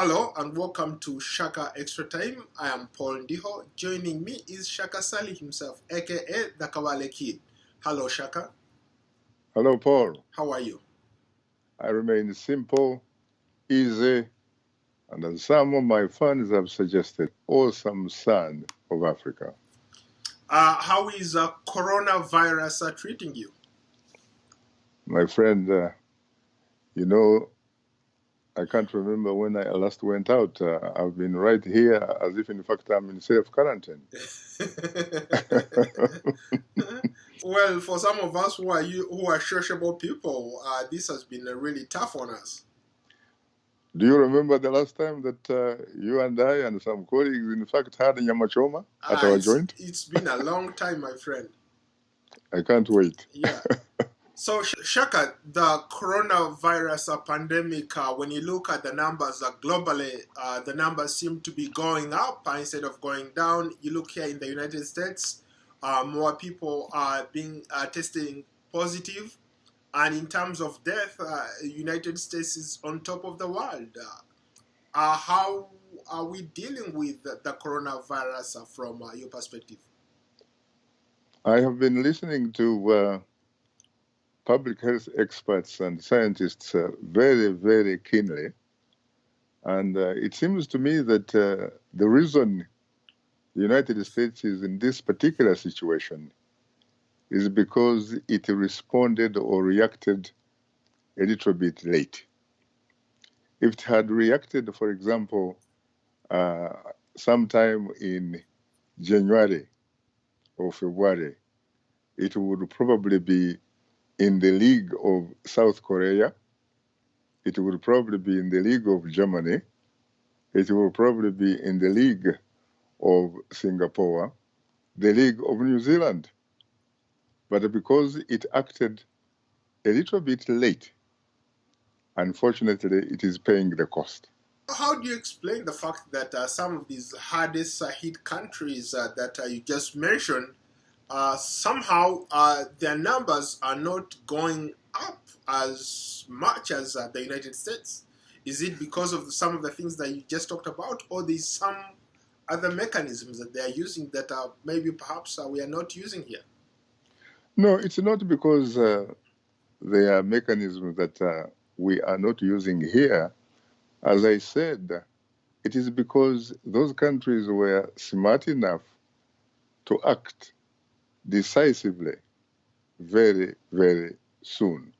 Hello and welcome to Shaka Extra Time. I am Paul Ndiho. Joining me is Shaka Sali himself, aka the Kawale Kid. Hello, Shaka. Hello, Paul. How are you? I remain simple, easy, and as some of my fans have suggested, awesome son of Africa. How is coronavirus treating you? My friend, you know, I can't remember when I last went out. I've been right here as if, in fact, I'm in self-quarantine. Well, for some of us who are sociable people, this has been really tough on us. Do you remember the last time that you and I and some colleagues, in fact, had nyamachoma at our joint? It's been a long time, my friend. I can't wait. Yeah. So, Shaka, the coronavirus pandemic, when you look at the numbers globally, the numbers seem to be going up instead of going down. You look here in the United States, more people are being testing positive. And in terms of death, United States is on top of the world. How are we dealing with the coronavirus from your perspective? I have been listening to public health experts and scientists very, very keenly. And it seems to me that the reason the United States is in this particular situation is because it responded or reacted a little bit late. If it had reacted, for example, sometime in January or February, it would probably be in the league of South Korea. It would probably be in the league of Germany. It will probably be in the league of Singapore, the league of New Zealand. But because it acted a little bit late, unfortunately, it is paying the cost. How do you explain the fact that some of these hardest hit countries that you just mentioned, somehow their numbers are not going up as much as the United States? Is it because of some of the things that you just talked about, or there's some other mechanisms that they are using that maybe perhaps we are not using here? No, it's not because there are mechanisms that we are not using here. As I said, it is because those countries were smart enough to act decisively very, very soon.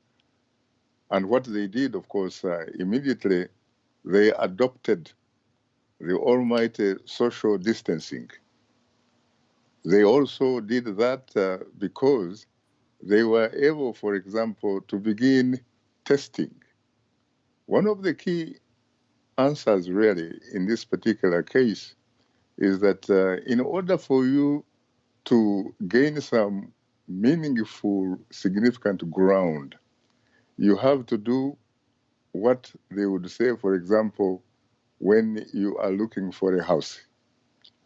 And what they did, of course, immediately they adopted the almighty social distancing. They also did that because they were able, for example, to begin testing. One of the key answers, really, in this particular case is that in order for you to gain some meaningful, significant ground, you have to do what they would say, for example, when you are looking for a house.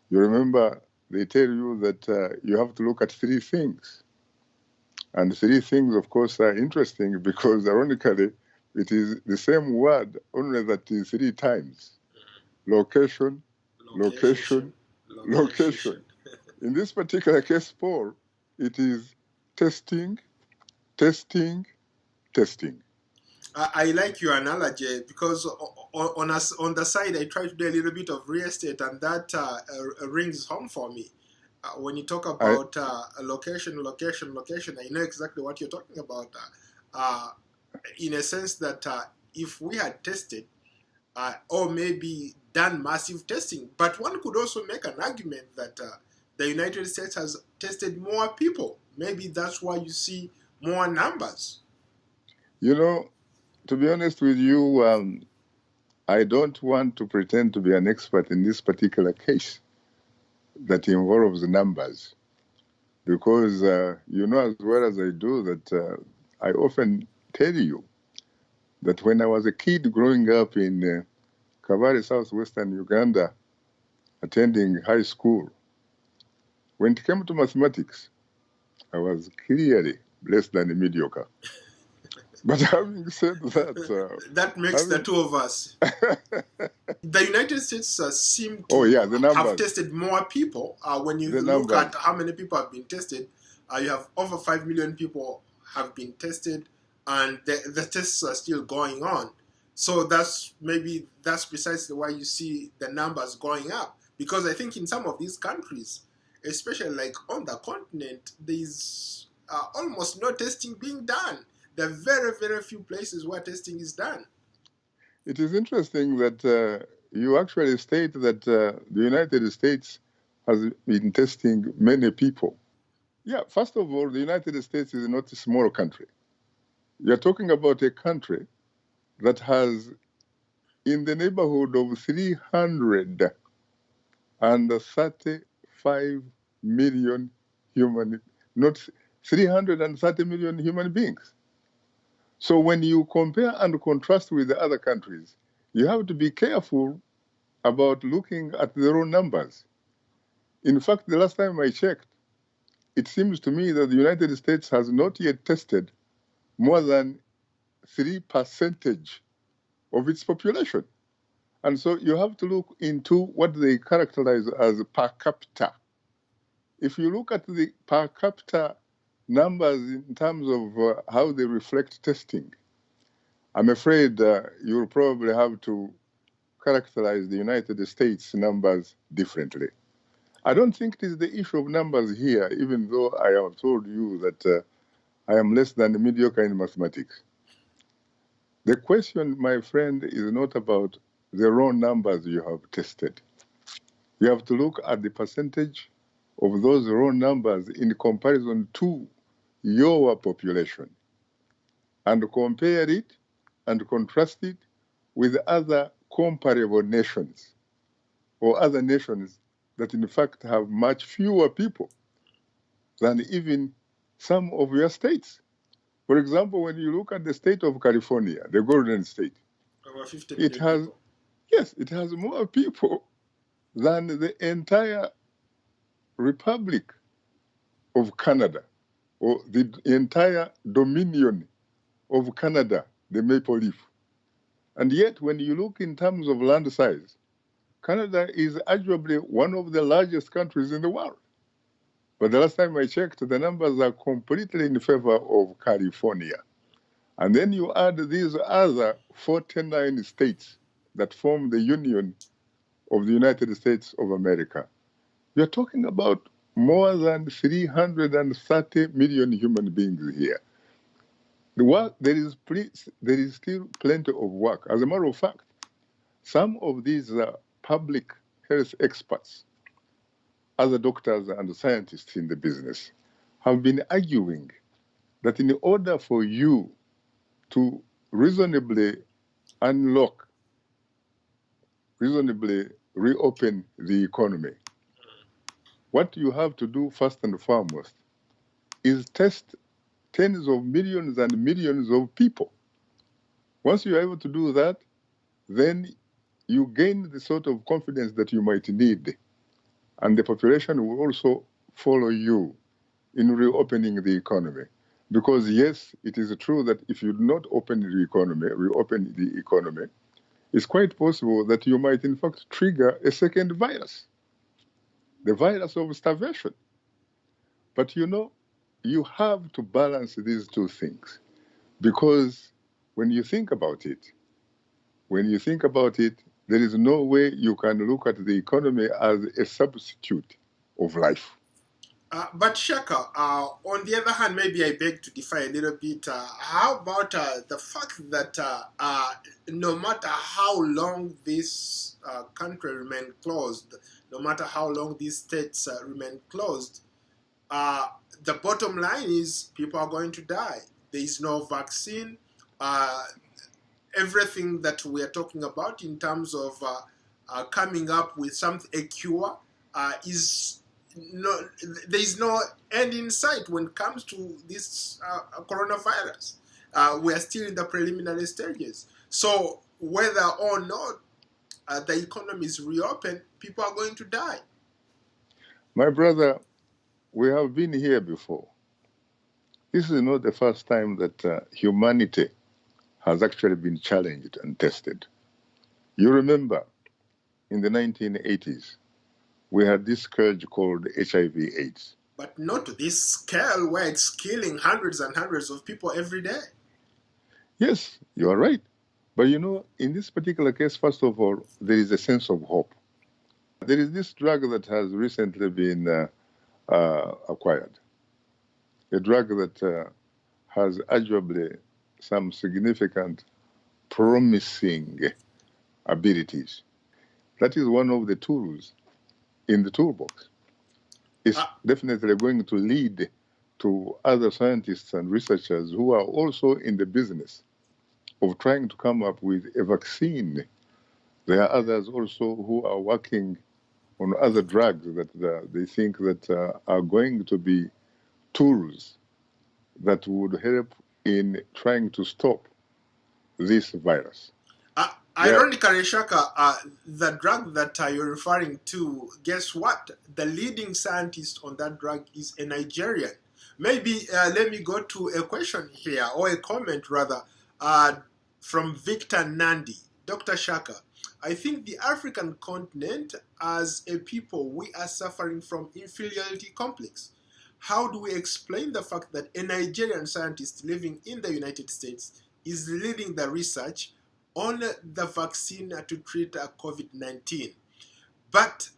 You remember they tell you that you have to look at three things. And three things, of course, are interesting because, ironically, it is the same word, only that is three times. Location, location, location. In this particular case, Paul, it is testing, testing, testing. I like your analogy because on the side I try to do a little bit of real estate, and that rings home for me. When you talk about location, I know exactly what you're talking about. In a sense that if we had tested or maybe done massive testing, but one could also make an argument that the United States has tested more people. Maybe that's why you see more numbers. You know, to be honest with you, I don't want to pretend to be an expert in this particular case that involves numbers, because you know as well as I do that I often tell you that when I was a kid growing up in Kabale, southwestern Uganda, attending high school, when it came to mathematics, I was clearly less than mediocre. But having said that... that makes the two of us. The United States seem Oh, to yeah, the have numbers. tested more people. When you The look at numbers. how many people have been tested, you have over 5 million people have been tested, and the tests are still going on. So that's precisely why you see the numbers going up. Because I think in some of these countries, especially like on the continent, there's almost no testing being done. There are very, very few places where testing is done. It is interesting that you actually state that the United States has been testing many people. Yeah, first of all, the United States is not a small country. You're talking about a country that has in the neighborhood of 335 million human, not 330 million human beings. So when you compare and contrast with the other countries, you have to be careful about looking at the raw numbers. In fact, the last time I checked, it seems to me that the United States has not yet tested more than 3% of its population. And so you have to look into what they characterize as per capita. If you look at the per capita numbers in terms of how they reflect testing, I'm afraid you'll probably have to characterize the United States numbers differently. I don't think it is the issue of numbers here, even though I have told you that I am less than mediocre in mathematics. The question, my friend, is not about the raw numbers you have tested. You have to look at the percentage of those raw numbers in comparison to your population and compare it and contrast it with other comparable nations or other nations that in fact have much fewer people than even some of your states. For example, when you look at the state of California, the Golden State, Over 50 it million has, people. yes, it has more people than the entire Republic of Canada or the entire Dominion of Canada, the Maple Leaf. And yet, when you look in terms of land size, Canada is arguably one of the largest countries in the world. But the last time I checked, the numbers are completely in favor of California. And then you add these other 49 states that form the Union of the United States of America. You're talking about more than 330 million human beings here. There is still plenty of work. As a matter of fact, some of these public health experts, other doctors and scientists in the business, have been arguing that in order for you to reasonably unlock, reasonably reopen the economy, what you have to do first and foremost is test tens of millions and millions of people. Once you are able to do that, then you gain the sort of confidence that you might need, and the population will also follow you in reopening the economy. Because yes, it is true that if you do not reopen the economy, it's quite possible that you might in fact trigger a second virus, the virus of starvation. But you know, you have to balance these two things because when you think about it, there is no way you can look at the economy as a substitute of life. But Shaka, on the other hand, maybe I beg to differ a little bit. How about the fact that no matter how long this country remain closed, no matter how long these states remain closed, uh, the bottom line is people are going to die. There is no vaccine. Uh, Everything that we are talking about in terms of coming up with something a cure is no, there is no end in sight when it comes to this coronavirus. We are still in the preliminary stages. So whether or not the economy is reopened, people are going to die. My brother, we have been here before. This is not the first time that humanity has actually been challenged and tested. You remember in the 1980s, we had this scourge called HIV/AIDS. But not to this scale where it's killing hundreds and hundreds of people every day. Yes, you are right. But you know, in this particular case, first of all, there is a sense of hope. There is this drug that has recently been acquired, a drug that has arguably some significant promising abilities. That is one of the tools in the toolbox. It's definitely going to lead to other scientists and researchers who are also in the business of trying to come up with a vaccine. There are others also who are working on other drugs that they think that are going to be tools that would help in trying to stop this virus. Ironically, Shaka, the drug that you're referring to, guess what? The leading scientist on that drug is a Nigerian. Maybe let me go to a question here, or a comment rather, from Victor Nandi. Dr. Shaka, I think the African continent, as a people, we are suffering from inferiority complex. How do we explain the fact that a Nigerian scientist living in the United States is leading the research on the vaccine to treat COVID-19? But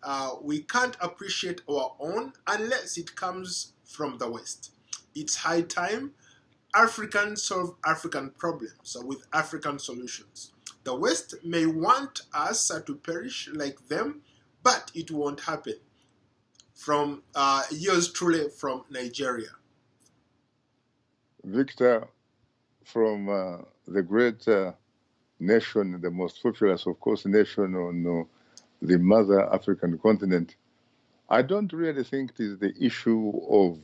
we can't appreciate our own unless it comes from the West. It's high time Africans solve African problems with African solutions. The West may want us to perish like them, but it won't happen. From yours truly from Nigeria. Victor, from the great nation, the most populous, of course, nation on the mother African continent, I don't really think it is the issue of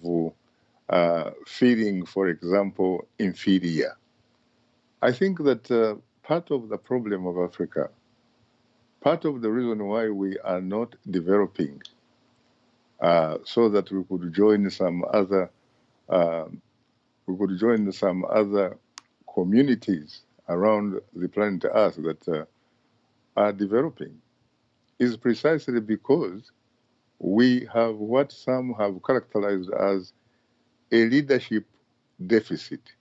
feeling, for example, inferior. I think that part of the problem of Africa, part of the reason why we are not developing so that we could join some other communities around the planet Earth that are developing, is precisely because we have what some have characterized as a leadership deficit.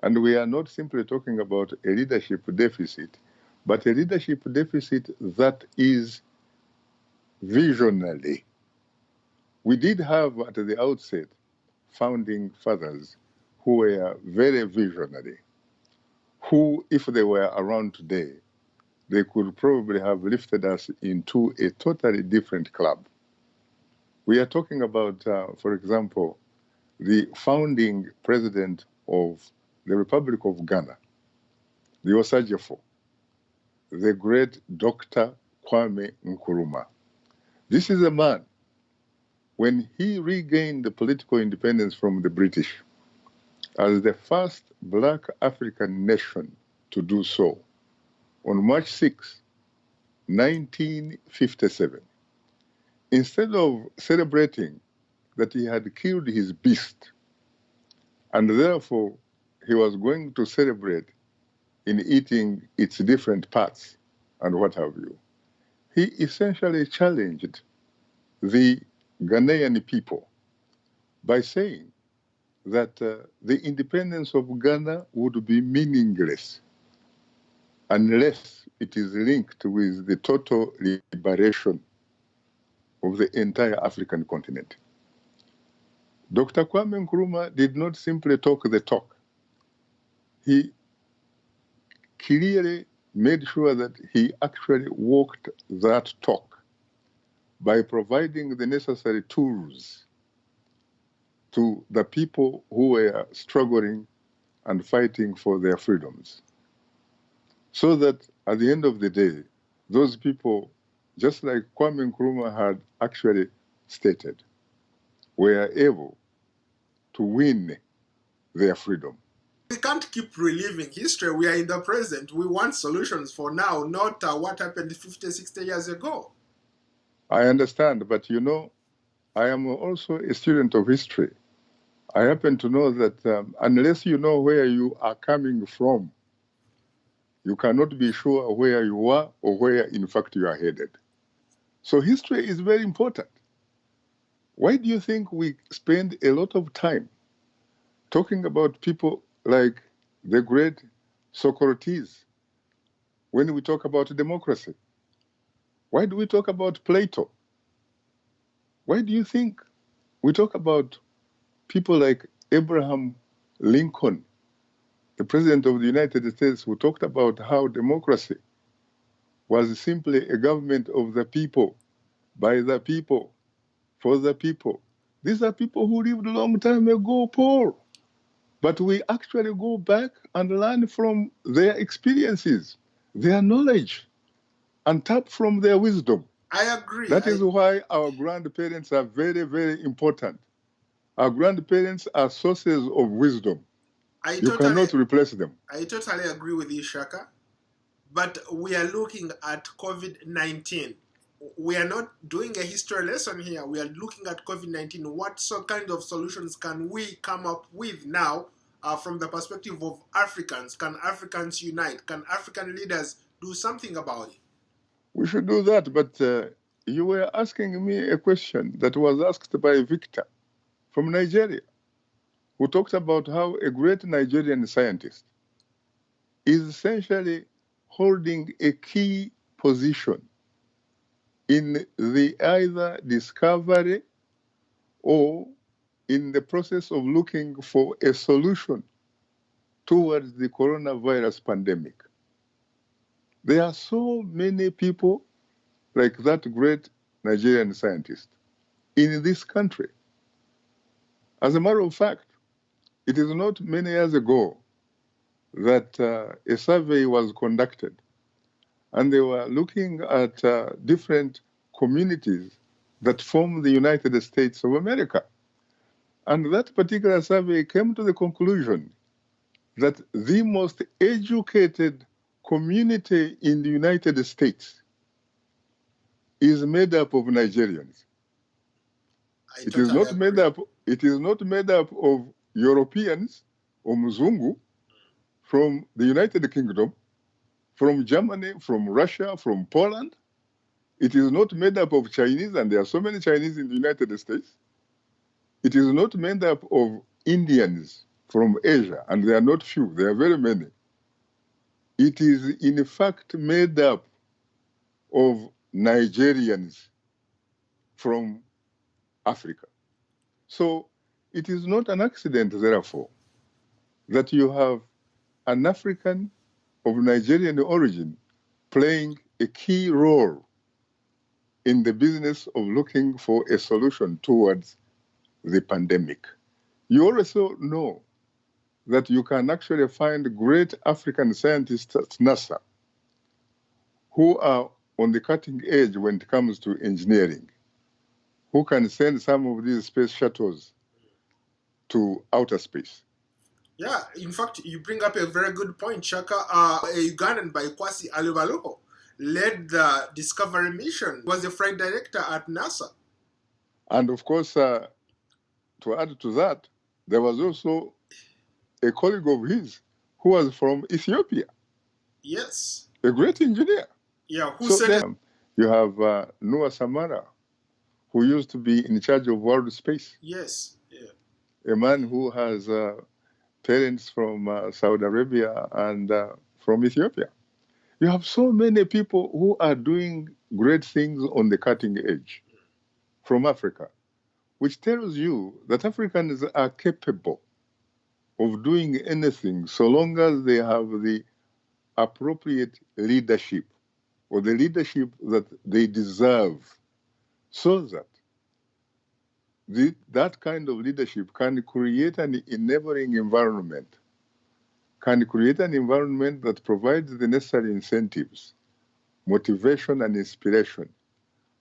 And we are not simply talking about a leadership deficit, but a leadership deficit that is visionary. We did have at the outset founding fathers who were very visionary, who, if they were around today, they could probably have lifted us into a totally different club. We are talking about, for example, the founding president of the Republic of Ghana, the Osajefo, the great Dr. Kwame Nkrumah. This is a man, when he regained the political independence from the British, as the first black African nation to do so, on March 6, 1957, instead of celebrating that he had killed his beast, and therefore he was going to celebrate in eating its different parts and what have you, he essentially challenged the Ghanaian people by saying that the independence of Ghana would be meaningless unless it is linked with the total liberation of the entire African continent. Dr. Kwame Nkrumah did not simply talk the talk. He clearly made sure that he actually walked that talk by providing the necessary tools to the people who were struggling and fighting for their freedoms. So that at the end of the day, those people, just like Kwame Nkrumah had actually stated, were able to win their freedom. We can't keep reliving history. We are in the present. We want solutions for now, not what happened 50, 60 years ago. I understand, but you know, I am also a student of history. I happen to know that unless you know where you are coming from, You cannot be sure where you are or where, in fact, you are headed. So history is very important. Why do you think we spend a lot of time talking about people like the great Socrates when we talk about democracy? Why do we talk about Plato? Why do you think we talk about people like Abraham Lincoln, the President of the United States, who talked about how democracy was simply a government of the people, by the people, for the people? These are people who lived a long time ago, Paul. But we actually go back and learn from their experiences, their knowledge, and tap from their wisdom. I agree. That is why our grandparents are very, very important. Our grandparents are sources of wisdom. You cannot replace them. I totally agree with you, Shaka. But we are looking at COVID-19. We are not doing a history lesson here. We are looking at COVID-19. What kind of solutions can we come up with now from the perspective of Africans? Can Africans unite? Can African leaders do something about it? We should do that, but you were asking me a question that was asked by Victor from Nigeria, who talked about how a great Nigerian scientist is essentially holding a key position in the either discovery or in the process of looking for a solution towards the coronavirus pandemic. There are so many people like that great Nigerian scientist in this country. As a matter of fact, it is not many years ago that a survey was conducted, and they were looking at different communities that form the United States of America. And that particular survey came to the conclusion that the most educated community in the United States is made up of Nigerians. It is not made up of Europeans or Mzungu from the United Kingdom, from Germany, from Russia, from Poland. It is not made up of Chinese, and there are so many Chinese in the United States. It is not made up of Indians from Asia, and they are not few, there are very many. It is in fact made up of Nigerians from Africa. So it is not an accident, therefore, that you have an African of Nigerian origin playing a key role in the business of looking for a solution towards the pandemic. You also know that you can actually find great African scientists at NASA who are on the cutting edge when it comes to engineering, who can send some of these space shuttles to outer space. Yeah, in fact, you bring up a very good point, Shaka. A Ugandan by Kwasi Alubaloho led the Discovery mission, was the flight director at NASA. And of course, to add to that, there was also a colleague of his who was from Ethiopia. Yes. A great engineer. Yeah, who said then you have Noah Samara, who used to be in charge of world space. Yes, yeah. A man who has parents from Saudi Arabia and from Ethiopia. You have so many people who are doing great things on the cutting edge from Africa, which tells you that Africans are capable of doing anything so long as they have the appropriate leadership or the leadership that they deserve, so that that kind of leadership can create an enabling environment, can create an environment that provides the necessary incentives, motivation, and inspiration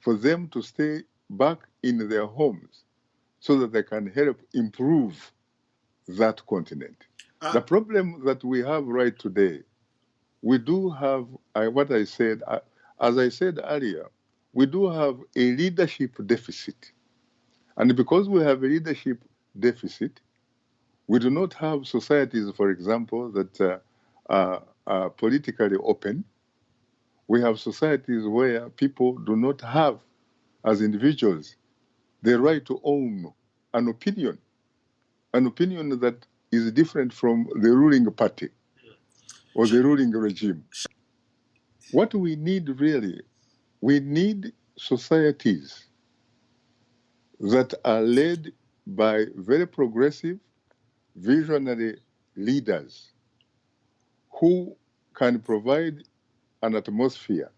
for them to stay back in their homes so that they can help improve that continent. The problem that we have right today, we do have, what I said, as I said earlier, we do have a leadership deficit. And because we have a leadership deficit, we do not have societies, for example, that politically open. We have societies where people do not have, as individuals, the right to own an opinion that is different from the ruling party or the ruling regime. What we need really, we need societies that are led by very progressive, visionary leaders who can provide an atmosphere,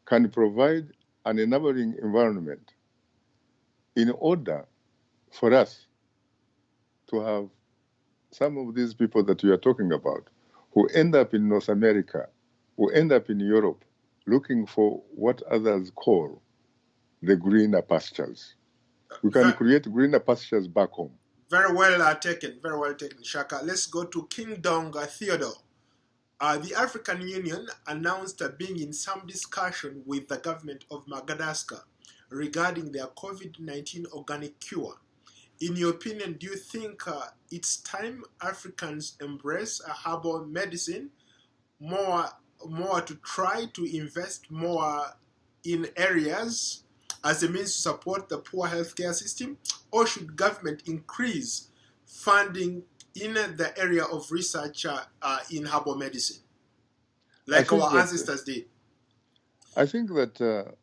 can provide an enabling environment in order for us to have some of these people that we are talking about who end up in North America, who end up in Europe, looking for what others call the greener pastures. We can create greener pastures back home. Very well taken, Shaka. Let's go to King Dong Theodore. The African Union announced being in some discussion with the government of Madagascar regarding their COVID-19 organic cure. In your opinion, do you think it's time Africans embrace herbal medicine more to try to invest more in areas as a means to support the poor healthcare system, or should government increase funding in the area of research in herbal medicine, like our ancestors did? I think that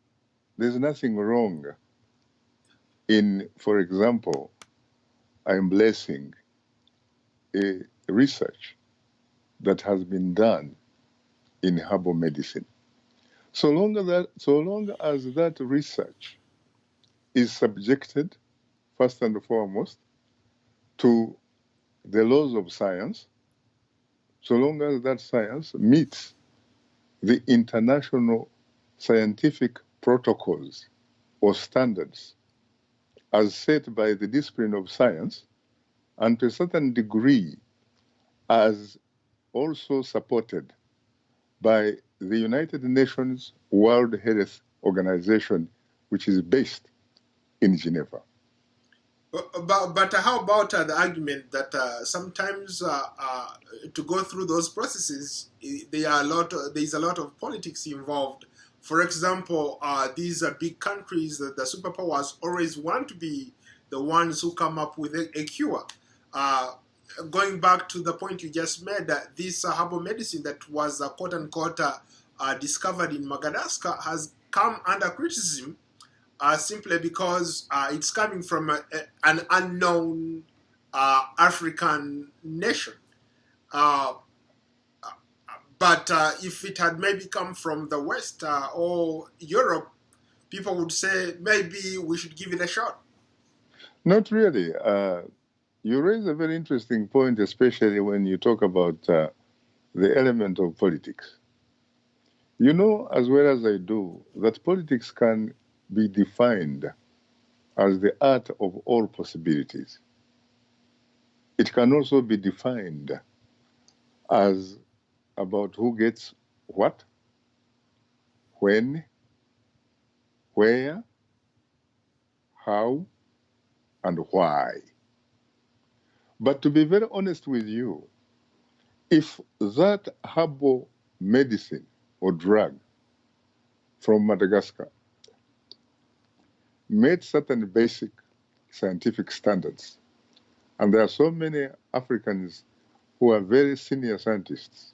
there's nothing wrong in, for example, I'm blessing a research that has been done in herbal medicine. So long as that research is subjected, first and foremost, to the laws of science, so long as that science meets the international scientific protocols or standards as set by the discipline of science, and to a certain degree as also supported by the United Nations World Health Organization, which is based in Geneva. But how about the argument that sometimes to go through those processes, there is a lot of politics involved. For example, these big countries, the superpowers, always want to be the ones who come up with a cure. Going back to the point you just made, this herbal medicine that was quote unquote discovered in Madagascar has come under criticism simply because it's coming from an unknown African nation. But if it had maybe come from the West or Europe, people would say maybe we should give it a shot. Not really. You raise a very interesting point, especially when you talk about the element of politics. You know as well as I do that politics can be defined as the art of all possibilities. It can also be defined as about who gets what, when, where, how, and why. But to be very honest with you, if that herbal medicine or drug from Madagascar met certain basic scientific standards, and there are so many Africans who are very senior scientists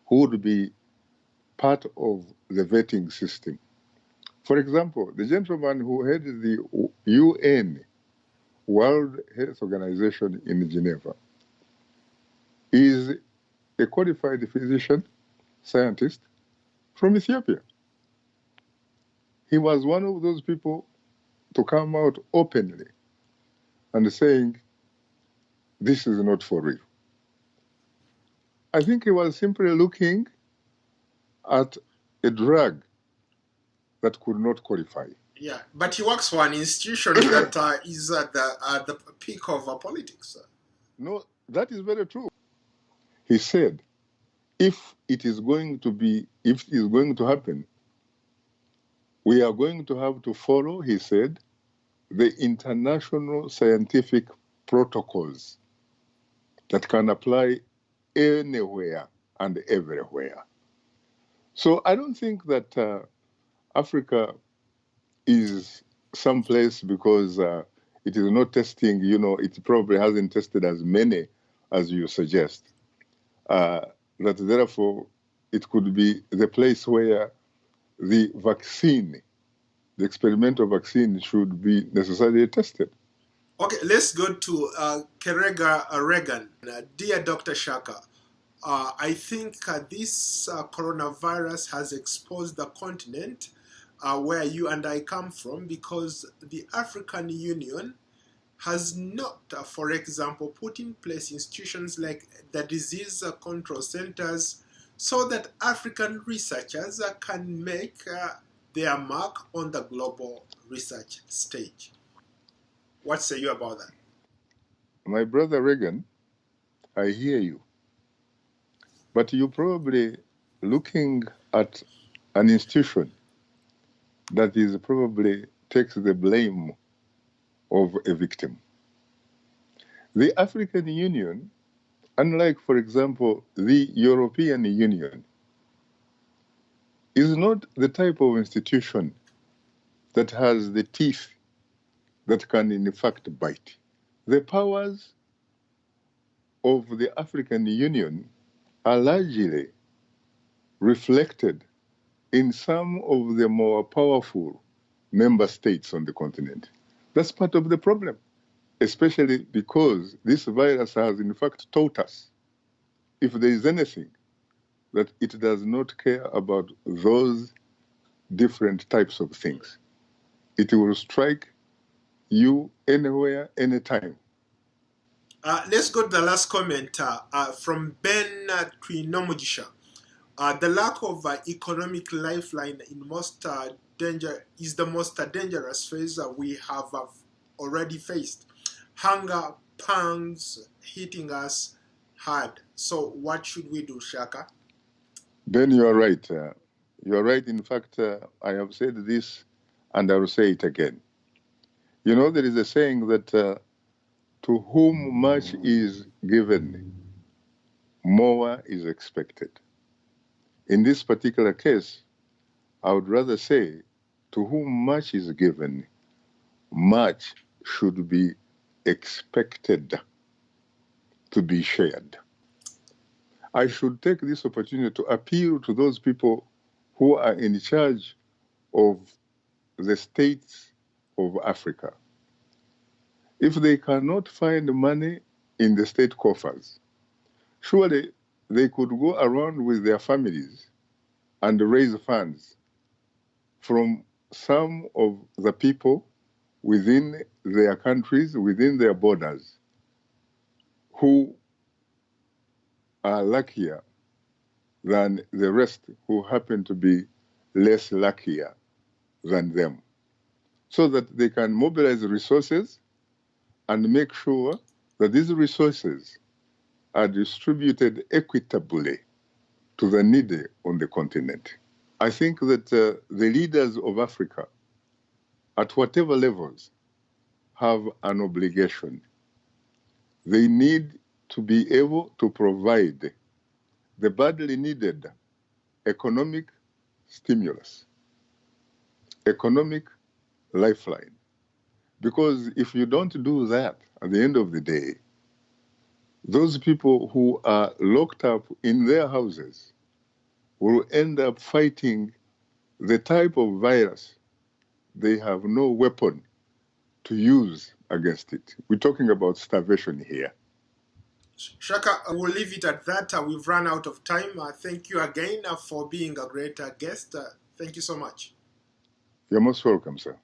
who would be part of the vetting system. For example, the gentleman who headed the UN World Health Organization in Geneva is a qualified physician, scientist from Ethiopia. He was one of those people to come out openly and saying, this is not for real. I think he was simply looking at a drug that could not qualify. Yeah, but he works for an institution that is at the peak of politics. No, that is very true. He said, if it is going to happen, we are going to have to follow, he said, the international scientific protocols that can apply anywhere. and everywhere. So I don't think that Africa is someplace because it is not testing, it probably hasn't tested as many as you suggest. That therefore it could be the place where the vaccine, the experimental vaccine, should be necessarily tested. Okay, let's go to Kerega Regan. Dear Dr. Shaka, I think this coronavirus has exposed the continent where you and I come from, because the African Union has not, for example, put in place institutions like the disease control centers so that African researchers can make their mark on the global research stage. What say you about that? My brother Reagan, I hear you. But you're probably looking at an institution that is probably takes the blame of a victim. The African Union, unlike, for example, the European Union, is not the type of institution that has the teeth that can in fact bite. The powers of the African Union are largely reflected in some of the more powerful member states on the continent. That's part of the problem, especially because this virus has in fact taught us, if there is anything, that it does not care about those different types of things. It will strike you anywhere, anytime. Let's go to the last comment from Ben Trinomujisha. The lack of economic lifeline in most danger is the most dangerous phase we have already faced. Hunger pangs hitting us hard. So what should we do, Shaka? Ben, you are right. You are right. In fact, I have said this and I will say it again. You know, there is a saying that to whom much is given, more is expected. In this particular case, I would rather say, to whom much is given, much should be expected to be shared. I should take this opportunity to appeal to those people who are in charge of the states of Africa. If they cannot find money in the state coffers, surely they could go around with their families and raise funds from some of the people within their countries, within their borders, who are luckier than the rest who happen to be less luckier than them, so that they can mobilize resources and make sure that these resources are distributed equitably to the needy on the continent. I think that the leaders of Africa, at whatever levels, have an obligation. They need to be able to provide the badly needed economic stimulus, economic lifeline. Because if you don't do that, at the end of the day, those people who are locked up in their houses will end up fighting the type of virus they have no weapon to use against it. We're talking about starvation here. Shaka, we'll leave it at that. We've run out of time. Thank you again for being a great guest. Thank you so much. You're most welcome, sir.